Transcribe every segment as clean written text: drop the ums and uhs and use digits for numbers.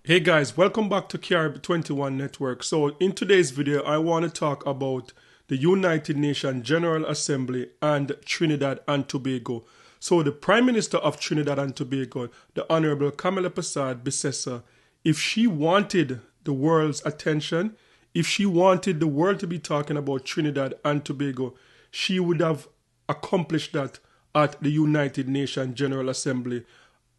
Hey guys, welcome back to Carib 21 Network. So in today's video, I want to talk about the United Nations General Assembly and Trinidad and Tobago. So the Prime Minister of Trinidad and Tobago, the Honorable Kamala Prasad Bissessa, if she wanted the world's attention, if she wanted the world to be talking about Trinidad and Tobago, she would have accomplished that at the United Nations General Assembly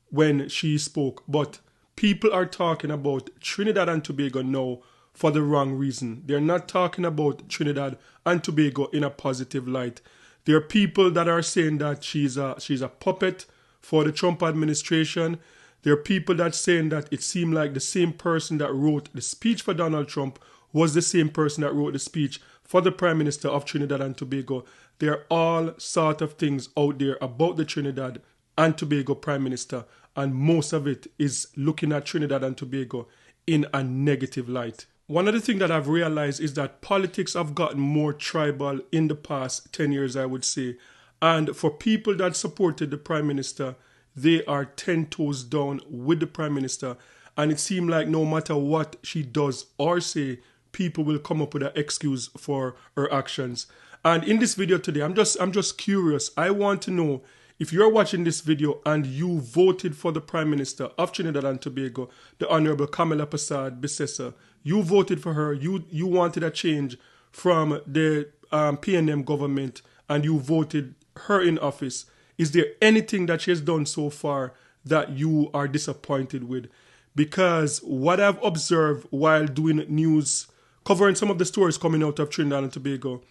when she spoke. But people are talking about Trinidad and Tobago now for the wrong reason. They're not talking about Trinidad and Tobago in a positive light. There are people that are saying that she's a puppet for the Trump administration. There are people that saying that it seemed like the same person that wrote the speech for Donald Trump was the same person that wrote the speech for the Prime Minister of Trinidad and Tobago. There are all sort of things out there about the Trinidad and Tobago Prime Minister, and most of it is looking at Trinidad and Tobago in a negative light. One of the things that I've realized is that politics have gotten more tribal in the past 10 years, I would say. And for people that supported the Prime Minister, they are 10 toes down with the Prime Minister. And it seems like no matter what she does or say, people will come up with an excuse for her actions. And in this video today, I'm just curious. I want to know, if you're watching this video and you voted for the Prime Minister of Trinidad and Tobago, the Honorable Kamala Prasad Bissessa, you voted for her, you wanted a change from the PNM government and you voted her in office. Is there anything that she has done so far that you are disappointed with? Because what I've observed while doing news, covering some of the stories coming out of Trinidad and Tobago,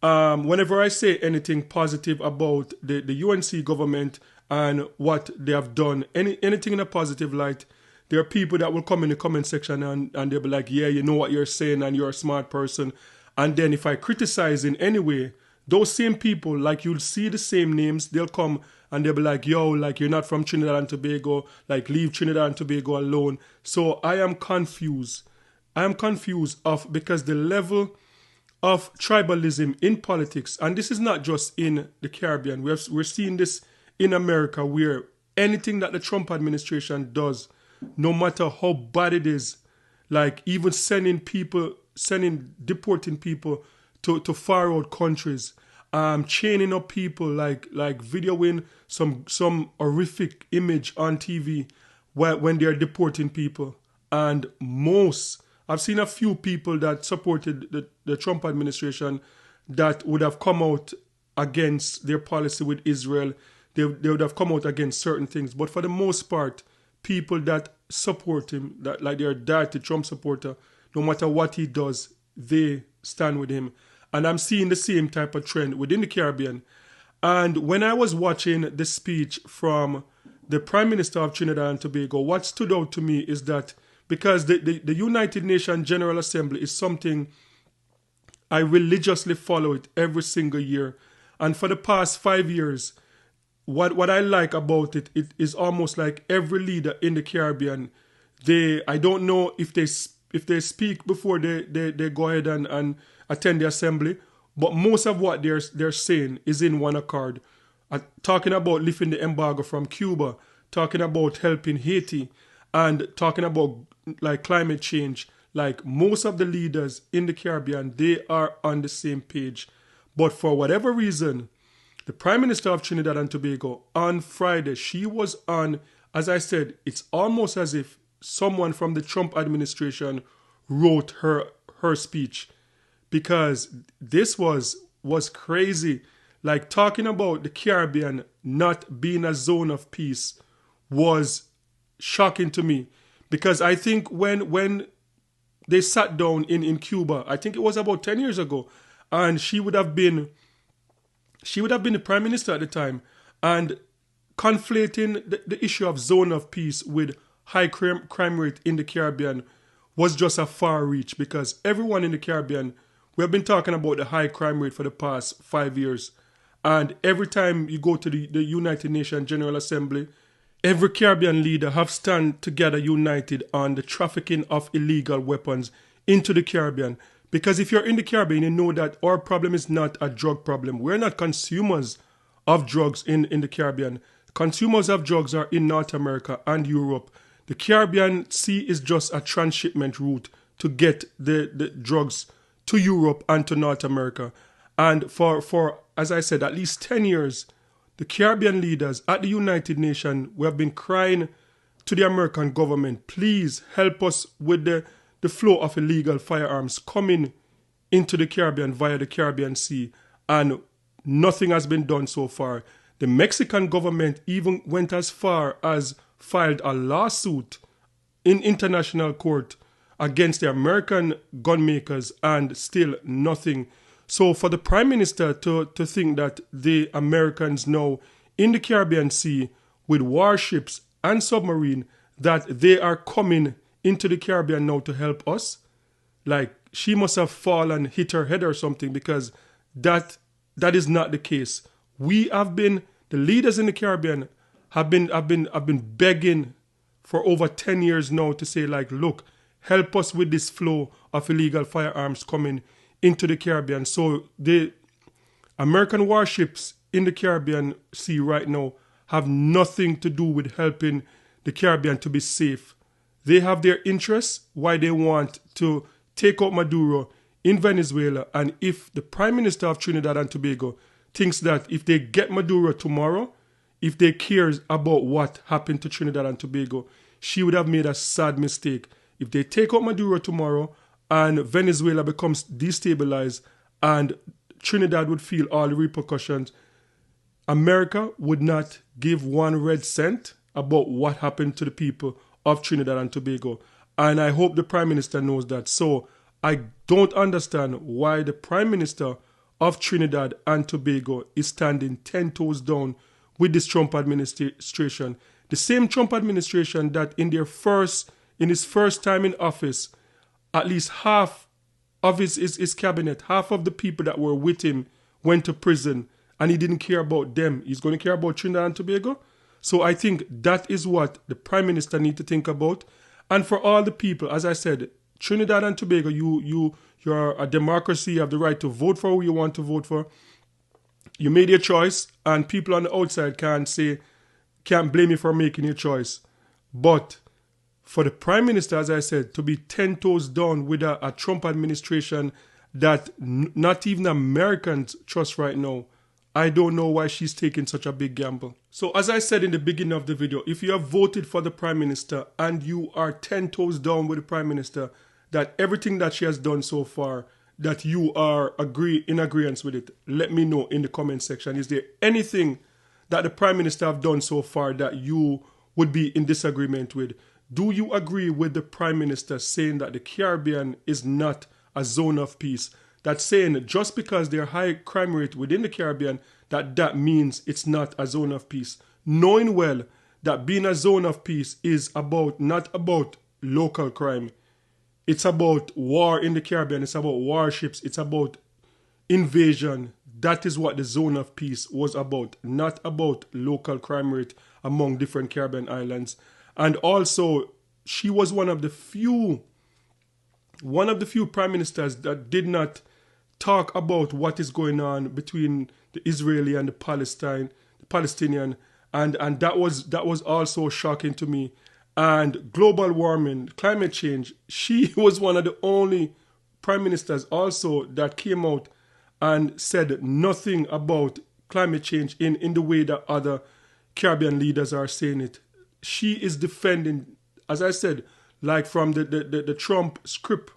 whenever I say anything positive about the UNC government and what they have done, anything in a positive light, there are people that will come in the comment section and they'll be like, yeah, you know what you're saying and you're a smart person. And then if I criticize in any way, those same people, like you'll see the same names, they'll come and they'll be like, yo, like you're not from Trinidad and Tobago, like leave Trinidad and Tobago alone. So I am confused. Because the level of tribalism in politics, and this is not just in the Caribbean, we're seeing this in America, where anything that the Trump administration does, no matter how bad it is, like even deporting people to far out countries, chaining up people, like videoing some horrific image on TV when they're deporting people. And I've seen a few people that supported the Trump administration that would have come out against their policy with Israel. They would have come out against certain things. But for the most part, people that support him, that like they're a dirty Trump supporter, no matter what he does, they stand with him. And I'm seeing the same type of trend within the Caribbean. And when I was watching the speech from the Prime Minister of Trinidad and Tobago, what stood out to me is that because the United Nations General Assembly is something I religiously follow it every single year. And for the past 5 years, what I like about it is almost like every leader in the Caribbean, I don't know if they speak before they go ahead and attend the assembly, but most of what they're saying is in one accord. Talking about lifting the embargo from Cuba, talking about helping Haiti, and talking about like climate change. Like most of the leaders in the Caribbean, they are on the same page. But for whatever reason, the Prime Minister of Trinidad and Tobago on Friday, she was on, as I said, it's almost as if someone from the Trump administration wrote her speech, because this was crazy. Like talking about the Caribbean not being a zone of peace was shocking to me, because I think when they sat down in Cuba, I think it was about 10 years ago, and she would have been the Prime Minister at the time, and conflating the issue of zone of peace with high crime rate in the Caribbean was just a far reach, because everyone in the Caribbean, we have been talking about the high crime rate for the past 5 years, and every time you go to the United Nations General Assembly, every Caribbean leader have stand together united on the trafficking of illegal weapons into the Caribbean. Because if you're in the Caribbean, you know that our problem is not a drug problem. We're not consumers of drugs in the Caribbean. Consumers of drugs are in North America and Europe. The Caribbean Sea is just a transshipment route to get the drugs to Europe and to North America. And for, as I said, at least 10 years, the Caribbean leaders at the United Nations, we have been crying to the American government, please help us with the flow of illegal firearms coming into the Caribbean via the Caribbean Sea. And nothing has been done so far. The Mexican government even went as far as filed a lawsuit in international court against the American gun makers, and still nothing. So for the Prime Minister to think that the Americans now in the Caribbean Sea with warships and submarine, that they are coming into the Caribbean now to help us, like she must have fallen, hit her head or something, because that is not the case. We have been, the leaders in the Caribbean have been begging for over 10 years now to say, like, look, help us with this flow of illegal firearms coming into the Caribbean. So the American warships in the Caribbean Sea right now have nothing to do with helping the Caribbean to be safe. They have their interests, why they want to take out Maduro in Venezuela. And if the Prime Minister of Trinidad and Tobago thinks that if they get Maduro tomorrow, if they cares about what happened to Trinidad and Tobago, she would have made a sad mistake. If they take out Maduro tomorrow and Venezuela becomes destabilized and Trinidad would feel all the repercussions, America would not give one red cent about what happened to the people of Trinidad and Tobago. And I hope the Prime Minister knows that. So I don't understand why the Prime Minister of Trinidad and Tobago is standing 10 toes down with this Trump administration. The same Trump administration that in his first time in office, at least half of his cabinet, half of the people that were with him went to prison, and he didn't care about them. He's going to care about Trinidad and Tobago. So I think that is what the Prime Minister needs to think about. And for all the people, as I said, Trinidad and Tobago, you're a democracy. You have the right to vote for who you want to vote for. You made your choice, and people on the outside can't blame you for making your choice. But for the Prime Minister, as I said, to be 10 toes down with a Trump administration that not even Americans trust right now, I don't know why she's taking such a big gamble. So as I said in the beginning of the video, if you have voted for the Prime Minister and you are 10 toes down with the Prime Minister, that everything that she has done so far, that you are in agreement with it, let me know in the comment section. Is there anything that the Prime Minister have done so far that you would be in disagreement with? Do you agree with the Prime Minister saying that the Caribbean is not a zone of peace? That's saying just because there's high crime rate within the Caribbean, that means it's not a zone of peace. Knowing well that being a zone of peace is not about local crime. It's about war in the Caribbean. It's about warships. It's about invasion. That is what the zone of peace was about, not about local crime rate among different Caribbean islands. And also, she was one of the few prime ministers that did not talk about what is going on between the Israeli and the Palestinian, and that was also shocking to me. And global warming, climate change, she was one of the only prime ministers also that came out and said nothing about climate change in the way that other Caribbean leaders are saying it. She is defending, as I said, like from the Trump script,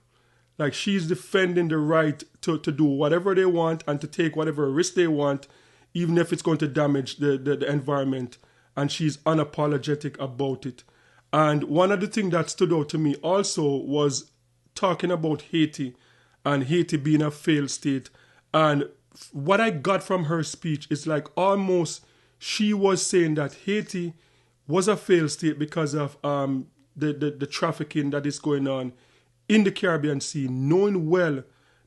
like she's defending the right to do whatever they want and to take whatever risk they want, even if it's going to damage the environment. And she's unapologetic about it. And one of the things that stood out to me also was talking about Haiti and Haiti being a failed state. And what I got from her speech is like almost she was saying that Haiti was a failed state because of the trafficking that is going on in the Caribbean Sea, knowing well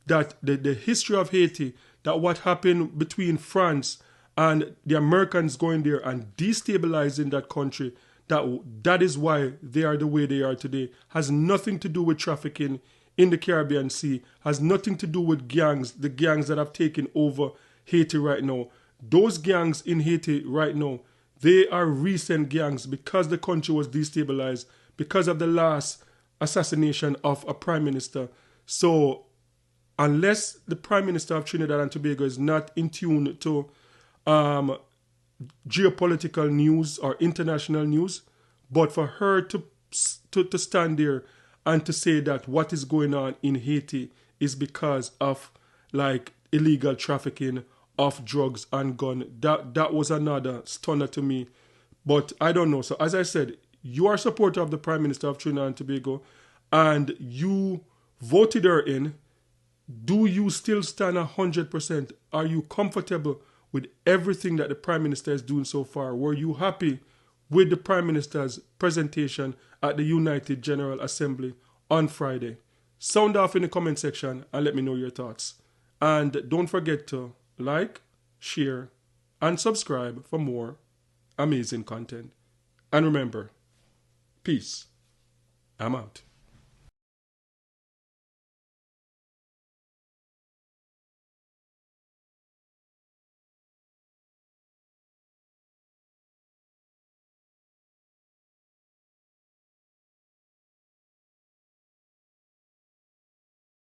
that the history of Haiti, that what happened between France and the Americans going there and destabilizing that country, that is why they are the way they are today, has nothing to do with trafficking in the Caribbean Sea, has nothing to do with gangs, the gangs that have taken over Haiti right now. Those gangs in Haiti right now, they are recent gangs because the country was destabilized, because of the last assassination of a prime minister. So unless the prime minister of Trinidad and Tobago is not in tune to geopolitical news or international news, but for her to stand there and to say that what is going on in Haiti is because of like illegal trafficking of drugs and gun, that was another stunner to me. But I don't know. So as I said, you are a supporter of the Prime Minister of Trinidad and Tobago and you voted her in. Do you still stand 100%? Are you comfortable with everything that the Prime Minister is doing so far? Were you happy with the Prime Minister's presentation at the United General Assembly on Friday? Sound off in the comment section and let me know your thoughts. And don't forget to like, share, and subscribe for more amazing content. And remember, peace. I'm out.